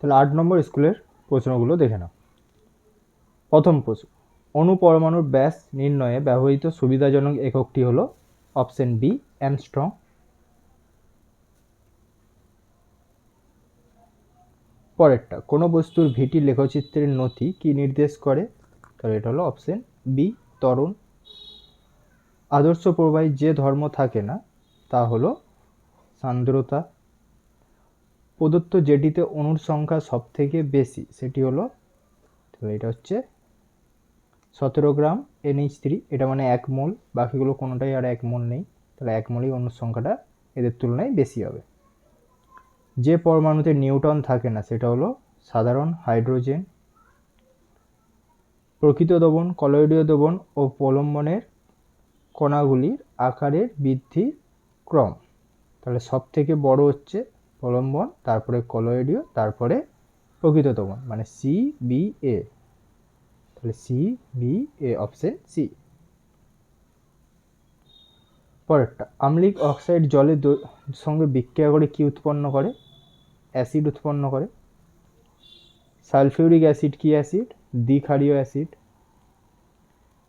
তাহলে 8 নম্বর স্কুলের প্রশ্নগুলো দেখে নাও। প্রথম প্রশ্ন, অণু পরমাণুর ব্যাস নির্ণয়ে ব্যবহৃত সুবিধাজনক এককটি হলো অপশন বি অ্যাংস্ট্রম। পরেরটা, কোনো বস্তুর ভিটি লেখচিত্রের নথি কি নির্দেশ করে? তাহলে এটা হলো অপশন বি ত্বরণ। আদর্শ প্রবাহীর যে ধর্ম থাকে না তা হলো সান্দ্রতা। প্রদত্ত যেটিতে অণুর সংখ্যা সব থেকে বেশি সেটি হলো, তাহলে এটা হচ্ছে 17 গ্রাম NH3, এটা মানে 1 মোল, বাকিগুলো কোনোটাই আর 1 মোল নেই, তাহলে 1 মোলই অণুর সংখ্যাটা এদের তুলনায় বেশি হবে। যে পরমাণুতে নিউট্রন থাকে না সেটা হলো সাধারণ হাইড্রোজেন। প্রকৃত দ্রবণ, কলয়েডীয় দ্রবণ ও প্রলম্বনের কণাগুলির আকারের বৃদ্ধি ক্রম, তাহলে সব থেকে বড় হচ্ছে প্রলম্বন, তারপরে কলয়েডীয়, তারপরে প্রকৃত দ্রবণ, মানে CBA, তাহলে CBA অপশন সি। পরেরটা, আম্লিক অক্সাইড জলের সঙ্গে বিক্রিয়া করে কি উৎপন্ন করে? অ্যাসিড উৎপন্ন করে। সালফিউরিক অ্যাসিড কি অ্যাসিড? দ্বিক্ষারীয় অ্যাসিড।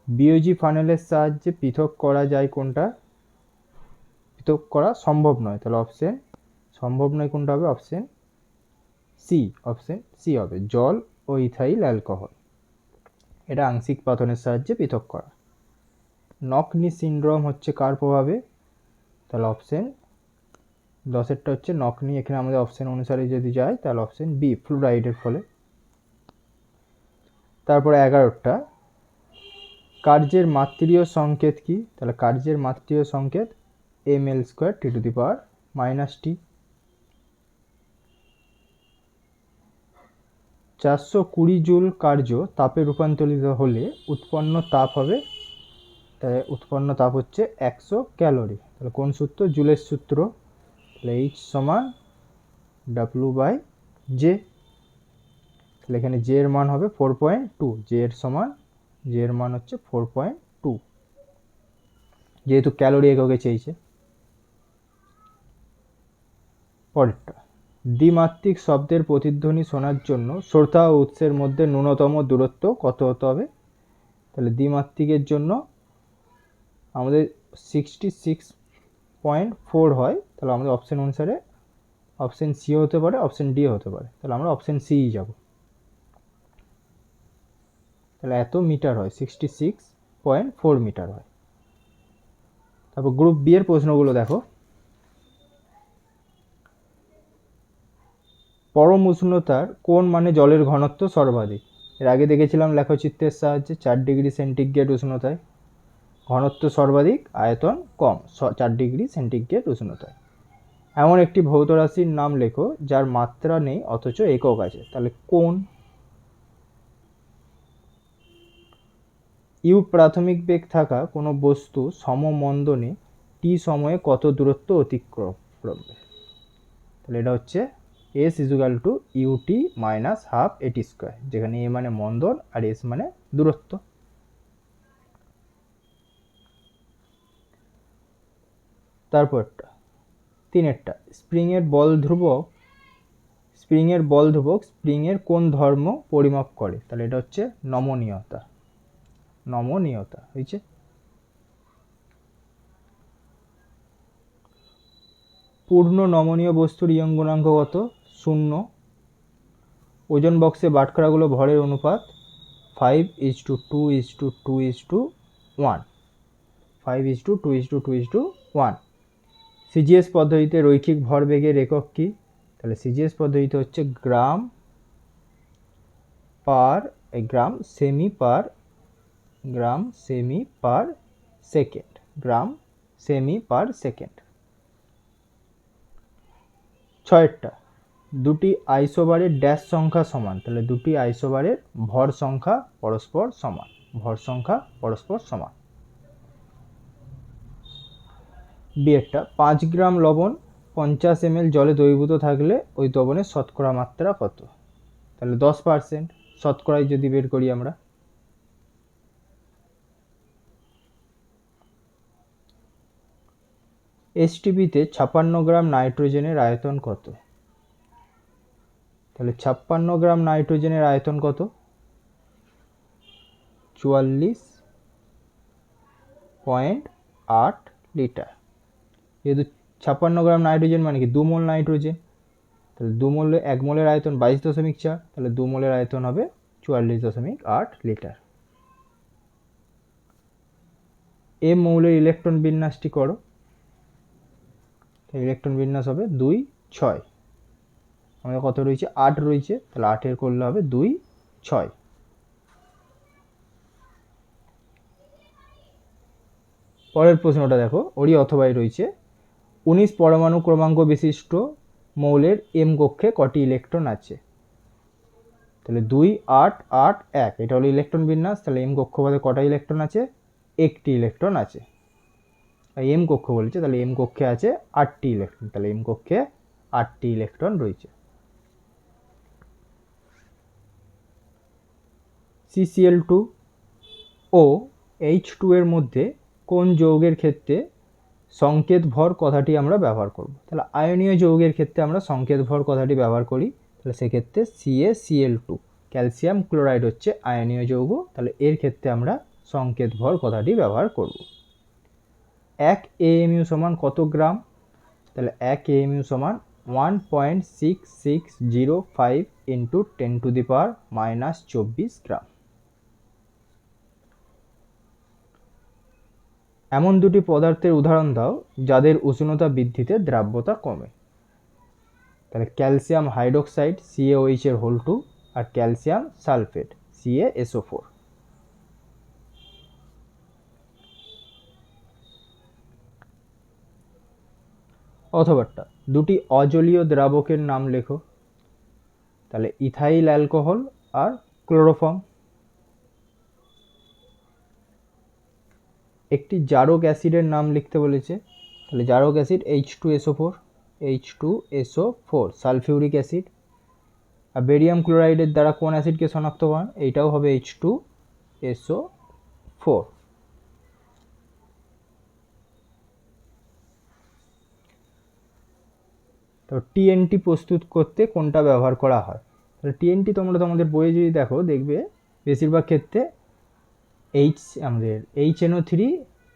বিওজি ফানেলের সাহায্যে পৃথক করা যায় কোনটা? পৃথক করা সম্ভব নয়, তাহলে অপশন সম্ভব নয় কোনটা হবে? অপশন সি, অপশন সি হবে, জল ও ইথাইল অ্যালকোহল, এটা আংশিক পাতনের সাহায্যে পৃথক করা। নকনি সিনড্রোম হচ্ছে কার প্রভাবে? তাহলে অপশন 10এরটা হচ্ছে নকনি, এখানে আমাদের অপশন অনুসারে যদি যায় তাহলে অপশন বি ফ্লুরাইডের ফলে। তারপরে 11টা, কার্যের মাত্রীয় সংকেত কি? তাহলে কার্যের মাত্রীয় সংকেত ml² T⁻⁻T। 420 জুল কার্য তাপে রূপান্তরিত হলে উৎপন্ন তাপ হবে, তাই উৎপন্ন তাপ হচ্ছে 100 ক্যালোরি। তাহলে কোন সূত্র? জুলের সূত্র, তাহলে H সমান W/J, তাহলে এখানে J এর মান হবে 4.2, J এর মান হচ্ছে 4.2, যেহেতু ক্যালোরি এককে চেয়েছে। পরেরটা, দ্বিমাত্রিক শব্দের প্রতিধ্বনি শোনার জন্য শ্রোতা ও উৎসের মধ্যে ন্যূনতম দূরত্ব কত হতে হবে? তাহলে দ্বিমাত্রিকের জন্য আমাদের 66.4 হয়, তাহলে আমাদের অপশন অনুসারে অপশন সি হতে পারে, অপশন ডি হতে পারে, তাহলে আমরা অপশন সি যাব। তাহলে এত মিটার হয়, 66.4 মিটার হয়। তারপর গ্রুপ বি এর প্রশ্নগুলো দেখো। পরম উষ্ণতার কোন মানে জলের ঘনত্ব সর্বাধিক? এর আগে দেখেছিলাম লেখচিত্রের সাহায্যে 4 ডিগ্রি সেন্টিগ্রেড উষ্ণতায় ঘনত্ব সর্বাধিক, আয়তন কম, 4 ডিগ্রি সেন্টিগ্রেড উষ্ণতায়। এমন একটি ভৌত রাশির নাম লেখো যার মাত্রা নেই অথচ একক আছে, তাহলে কোন? ইউ প্রাথমিক বেগ থাকা কোনো বস্তু সমমন্দনে টি সময়ে কত দূরত্ব অতিক্রম করবে? তাহলে এটা হচ্ছে S = UT - ½ AT², যেখানে A মানে মন্দন আর S মানে দূরত্ব। তারপরটা 3এরটা, স্প্রিং এর বল ধ্রুবক স্প্রিং এর কোন ধর্ম পরিমাপ করে? তাহলে এটা হচ্ছে নমনীয়তা হয়েছে। পূর্ণ নমনীয় বস্তুর ইয়ং গুণাঙ্ক কত? 0। ওজন বক্সে বাটখারাগুলো ভরের অনুপাত 5:2:2:1, 5:2:2:1। সিজিএস পদ্ধতিতে রৈখিক ভরবেগের একক কি? তাহলে সিজিএস পদ্ধতিতে হচ্ছে গ্রাম সেমি পার সেকেন্ড। 6টা, দুটি আইসোবারের ড্যাশ সংখ্যা সমান, তাহলে দুটি আইসোবারের ভর সংখ্যা পরস্পর সমান। বিয়েরটা, 5 গ্রাম লবণ 50 ml জলে দ্রবীভূত থাকলে ওই দ্রবণের শতকরা মাত্রা কত? তাহলে 10%, শতকরায় যদি বের করি আমরা। এসটিপিতে 56 গ্রাম নাইট্রোজেনের আয়তন কত? তাহলে 56 গ্রাম নাইট্রোজেনের আয়তন কত? 44.8 লিটার। যেহেতু 56 গ্রাম নাইট্রোজেন মানে কি 2 মোল নাইট্রোজেন, তাহলে 2 মোলে 1 মোলের আয়তন 22.4, তাহলে 2 মোলের আয়তন হবে 44.8 লিটার। এম মৌলের ইলেকট্রন বিন্যাসটি করো। ইলেকট্রন বিন্যাস হবে 2 6। আমাদের কত রয়েছে? 8 রয়েছে, তাহলে 8 এর করলে হবে 2 6। পরের প্রশ্নটা দেখো, ওরি অথবাই রয়েছে 19 পরমাণু ক্রমাঙ্ক বিশিষ্ট মৌলের এম কক্ষে কটি ইলেকট্রন আছে? তাহলে 2 8 8 1, এটা হলো ইলেকট্রন বিন্যাস। তাহলে এম কক্ষপথে কটা ইলেকট্রন আছে? একটি ইলেকট্রন আছে। এম কক্ষ বলেছে, তাহলে এম কক্ষে আছে 8টি ইলেকট্রন, তাহলে এম কক্ষে 8টি ইলেকট্রন রয়েছে। CCl2 ও H2 এর মধ্যে কোন যৌগের ক্ষেত্রে সংকেত ভর কথাটি আমরা ব্যবহার করব? তাহলে আয়নীয় যৌগের ক্ষেত্রে আমরা সংকেত ভর কথাটি ব্যবহার করি। তাহলে সেক্ষেত্রে CaCl2, ক্যালসিয়াম ক্লোরাইড হচ্ছে আয়নীয় যৌগ, তাহলে এর ক্ষেত্রে আমরা সংকেত ভর কথাটি ব্যবহার করব। 1 AMU সমান কত গ্রাম? তাহলে 1 AMU সমান 1.6605 ইন্টু 10⁻⁻24 গ্রাম। এমন দুটি পদার্থের উদাহরণ দাও যাদের উষ্ণতা বৃদ্ধিতে দ্রাব্যতা কমে। তাহলে ক্যালসিয়াম হাইড্রোক্সাইড CaOH এর হোল 2 আর ক্যালসিয়াম সালফেট CaSO4। অথবাটা দুটি অজলীয় দ্রাবকের নাম লেখো। তাহলে ইথাইল অ্যালকোহল আর ক্লোরোফর্ম। একটি জারক অ্যাসিডের নাম লিখতে বলেছে। তাহলে জারক অ্যাসিড H2SO4 সালফিউরিক অ্যাসিড। আর বেরিয়াম ক্লোরাইডের দ্বারা কোন অ্যাসিডকে শনাক্ত করেন? এইটাও হবে H2SO4। তো TNT প্রস্তুত করতে কোনটা ব্যবহার করা হয়? তাহলে TNT তোমরা তোমাদের বইয়ে যদি দেখো দেখবে বেশিরভাগ ক্ষেত্রে আমাদের HNO3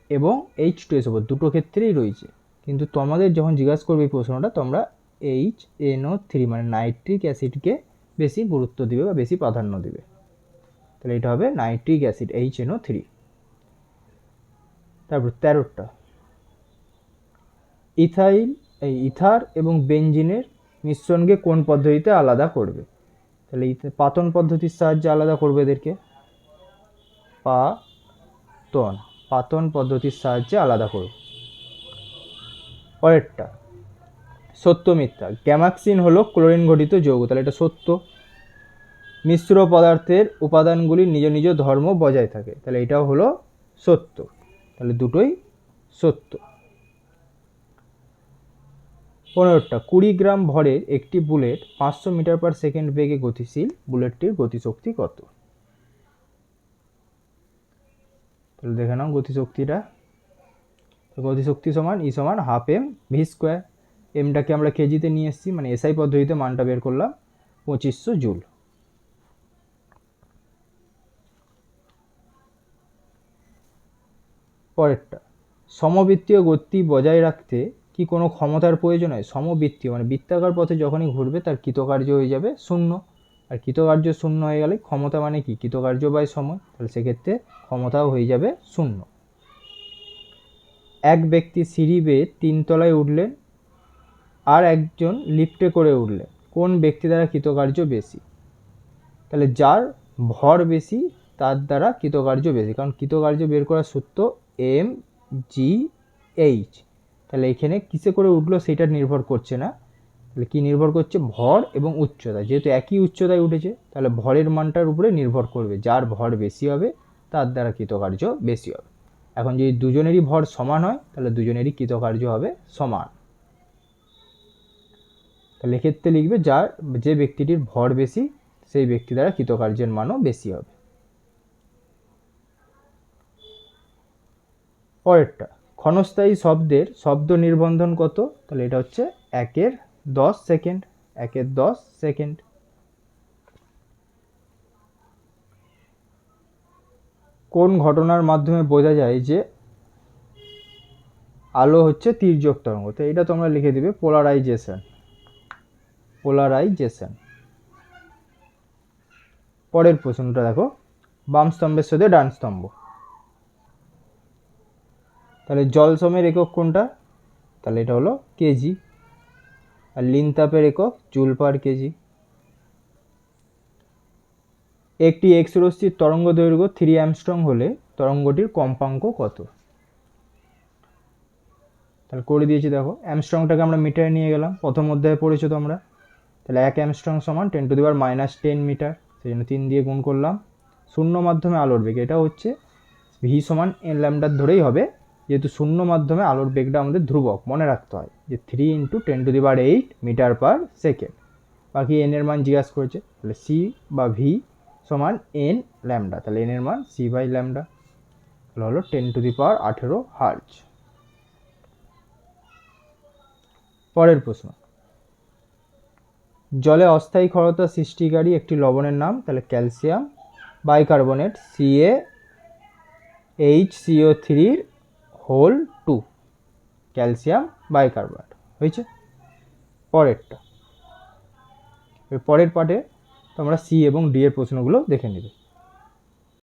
এবং H2SO4 দুটো ক্ষেত্রেই রয়েছে, কিন্তু তোমাদের যখন জিজ্ঞাসা করবে এই প্রশ্নটা তোমরা HNO3 মানে নাইট্রিক অ্যাসিডকে বেশি গুরুত্ব দিবে বা বেশি প্রাধান্য দিবে। তাহলে এটা হবে নাইট্রিক অ্যাসিড HNO3। তারপর 13টা ইথার এবং বেনজিনের মিশ্রণকে কোন পদ্ধতিতে আলাদা করবে? তাহলে পাতন পদ্ধতির সাহায্যে আলাদা করবে এদেরকে। পাতন পদ্ধতির সাহায্যে আলাদা করবে। পরেরটা সত্য মিথ্যা। গ্যামাক্সিন হলো ক্লোরিন ঘটিত যৌগ, তাহলে এটা সত্য। মিশ্র পদার্থের উপাদানগুলির নিজ নিজ ধর্ম বজায় থাকে, তাহলে এটাও হলো সত্য। তাহলে দুটোই সত্য। 15টা 20 গ্রাম ভরের একটি বুলেট 500 মিটার পার সেকেন্ড বেগে গতিশীল, বুলেটটির গতিশক্তি কত? তাহলে দেখে নাও গতিশক্তিটা। গতিশক্তি সমান E সমান ½mv²। এমটাকে আমরা কেজিতে নিয়ে এসেছি, মানে এসআই পদ্ধতিতে মানটা বের করলাম 2500 জুল। পরেরটা সমবৃত্তীয় গতি বজায় রাখতে কি কোনো ক্ষমতার প্রয়োজন হয়? সমবৃত্তীয় মানে বৃত্তাকার পথে যখনই ঘুরবে তার কৃতকার্য হয়ে যাবে 0, আর কৃতকার্য 0 হয়ে গেলে ক্ষমতা মানে কি? কৃতকার্য বাই সময়, তাহলে সেক্ষেত্রে ক্ষমতাও হয়ে যাবে 0। এক ব্যক্তি সিঁড়ি বেয়ে 3 তলায় উঠলেন আর একজন লিফটে করে উঠলেন, কোন ব্যক্তি দ্বারা কৃতকার্য বেশি? তাহলে যার ভর বেশি তার দ্বারা কৃতকার্য বেশি, কারণ কৃতকার্য বের করার সূত্র mgh। তাহলে এখানে কিসে করে উঠলো সেটা নির্ভর করছে না, তাহলে কি নির্ভর করছে? ভর এবং উচ্চতা। যেহেতু একই উচ্চতায় উঠেছে তাহলে ভরের মানটার উপরে নির্ভর করবে, যার ভর বেশি হবে তার দ্বারা কৃতকার্য বেশি হবে। এখন যদি দুজনেরই ভর সমান হয় তাহলে দুজনেরই কৃতকার্য হবে সমান। তাহলে এক্ষেত্রে লিখবে যে ব্যক্তিটির ভর বেশি সেই ব্যক্তি দ্বারা কৃতকার্যের মানও বেশি হবে। পরেরটা ক্ষণস্থায়ী শব্দের শব্দ নির্বন্ধন কত? তাহলে এটা হচ্ছে 1/10 সেকেন্ড। 1/10 সেকেন্ড। কোন ঘটনার মাধ্যমে বোঝা যায় যে আলো হচ্ছে তির্যক তরঙ্গ? তো এটা তোমরা লিখে দিবে পোলারাইজেশন। পোলারাইজেশন। পরের প্রশ্নটা দেখো, বাম স্তম্ভের সাথে ডান স্তম্ভ। তাহলে জল সমের একক কোনটা? তাহলে এটা হলো কেজি। আর লিন তাপের একক জুল পার কেজি। একটি এক্স রশ্মির তরঙ্গ দৈর্ঘ্য 3 অ্যাংস্ট্রম হলে তরঙ্গটির কম্পাঙ্ক কত? তাহলে করে দিয়েছি দেখো, অ্যামস্ট্রংটাকে আমরা মিটারে নিয়ে গেলাম, প্রথম অধ্যায়ে পড়েছো তোমরা। তাহলে 1 অ্যামস্ট্রং সমান 10⁻⁻10 মিটার, সেই জন্য 3 দিয়ে গুণ করলাম। শূন্য মাধ্যমে আলোর বেগ, এটা হচ্ছে ভি সমান এন ল্যামডার ধরেই হবে, যেহেতু শূন্য মাধ্যমে আলোর বেগটা আমাদের ধ্রুবক, মনে রাখতে হয় যে 3 × 10⁸ মিটার পার সেকেন্ড। বাকি এন এর মান জিজ্ঞাসা করেছে, তাহলে সি বা ভি সমান এন ল্যামডা, তাহলে এন এর মান সি বাই ল্যামডা, তাহলে হলো 10⁻18 হার্জ। পরের প্রশ্ন, জলে অস্থায়ী ক্ষারতা সৃষ্টিকারী একটি লবণের নাম? তাহলে calcium bicarbonate, CaHCO3 calcium bicarbonate হয়েছে। পরেরটা, পরের পার্টে তোমরা সি এবং ডি এর প্রশ্নগুলো দেখে নেবে।